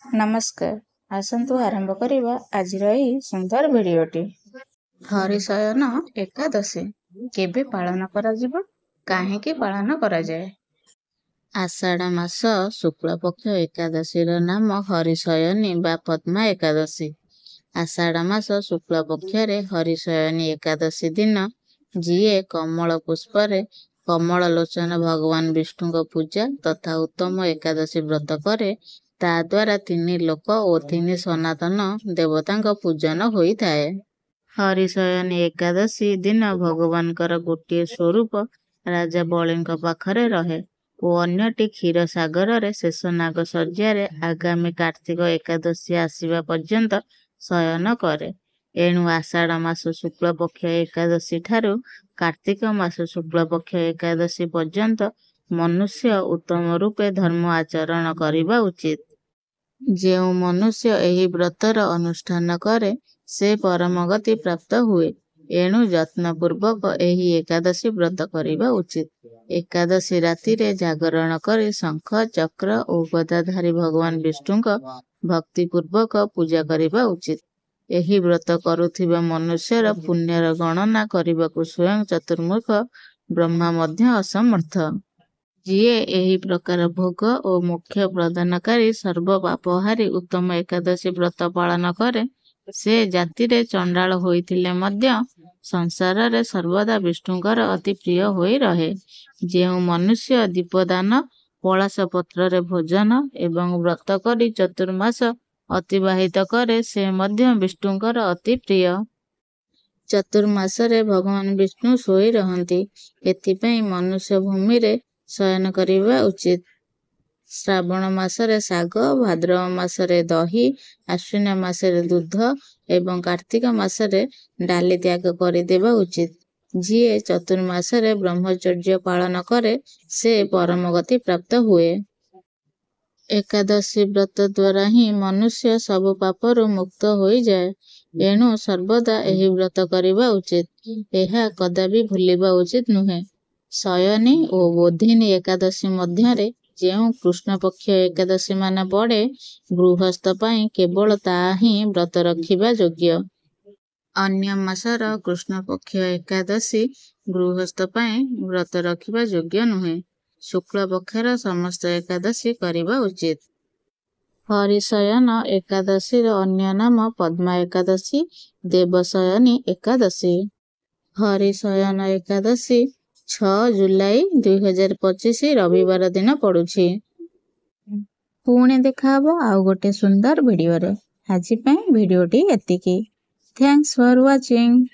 नमस्कार। आसन्तु आरंभ करिबा आजिर एही सुंदर भिडियोटी। हरिशयन एकादशी केबे पालन कराजिबो, काहेकि पालन कराजाए? आषाढ़ मास शुक्ल पक्ष एकादशीर नाम हरिशयनी बा पद्मा एकादशी। आषाढ़ मास शुक्ल पक्षरे हरिशयनी एकादशी दिन जिए कमल पुष्परे कमल लोचन भगवान विष्णु पूजा तथा उत्तम एकादशी व्रत करे ता द्वारा तीन लोक और तीन सनातन देवता पूजन होता है। हरिशयनी एकादशी दिन भगवान गोटे स्वरूप राजा बलि पाखरे रहे और अन्यटी क्षीर सागर रे शेषनाग शଯ୍ୟାରେ आगामी कार्तिक एकादशी आसवा पर्यंत शयन करे। एणु आषाढ़ मास शुक्ल पक्ष एकादशी ठारू कार्तिक मास शुक्ल पक्ष एकादशी पर्यंत मनुष्य उत्तम रूपे धर्म आचरण करने उचित। जो मनुष्य एही व्रतर अनुष्ठान करे से परम गति प्राप्त हुए। एणु यत्नपूर्वक एही एकादशी व्रत करने उचित। एकादशी राति रे जागरण कर शंख चक्र और गदाधारी भगवान विष्णु भक्तिपूर्वक पूजा करने उचित। एही व्रत करुथिबा मनुष्यर पुण्यर गणना करने स्वयं चतुर्मुख ब्रह्मा मध्य असमर्थ। जिए एही प्रकार भोग और मोक्ष प्रदानकारी सर्व पापहारी उत्तम एकादशी व्रत पालन करे से जातिरे चंडाल होइथिले मध्य संसार रे सर्वदा विष्णुकर अति प्रिय होई रहे। जेउ मनुष्य दीपदान पलाश पत्र रे भोजन एवं व्रत करी चतुर्मास अतिबाहित करे से मध्य विष्णुकर अति प्रिय। चतुर्मास रे भगवान विष्णु सोई रहंती, एथिपई मनुष्य भूमि रे शयन करिबा उचित। श्रावण मासरे शाग, भाद्रव मासरे दही, आश्विन मासरे दूध एवं कार्तिक मासरे डाली त्याग करिदेबा उचित। जिए चतुर्मासरे ब्रह्मचर्य पालन करे से परम गति प्राप्त हुए। एकादशी व्रत द्वारा ही मनुष्य सब पापरु मुक्त होई जाए। एणु सर्वदा एही व्रत करिबा उचित। एहा कदापि भूलिबा उचित नुहे। शयनी और बोधिनी एकादशी मध्यरे जेउ कृष्ण पक्ष एकादशी मान पड़े गृहस्थ पाई केवल ताही व्रत रखिबा योग्य। अन्य मासर कृष्ण पक्ष एकादशी गृहस्थ पाई व्रत रखिबा योग्य नुहे। शुक्ल पक्षर समस्त एकादशी करिबा उचित। हरिशयन एकादशीर अन्य नाम पद्मा एकादशी, देवशयनी एकादशी। हरिशयन एकादशी 6 जुलाई 2025 रविवार दिन पड़ुछि। पुणे देखाबो आउ गोटे सुंदर वीडियो रे। आज पई वीडियोटी एतिकी। Thanks for watching.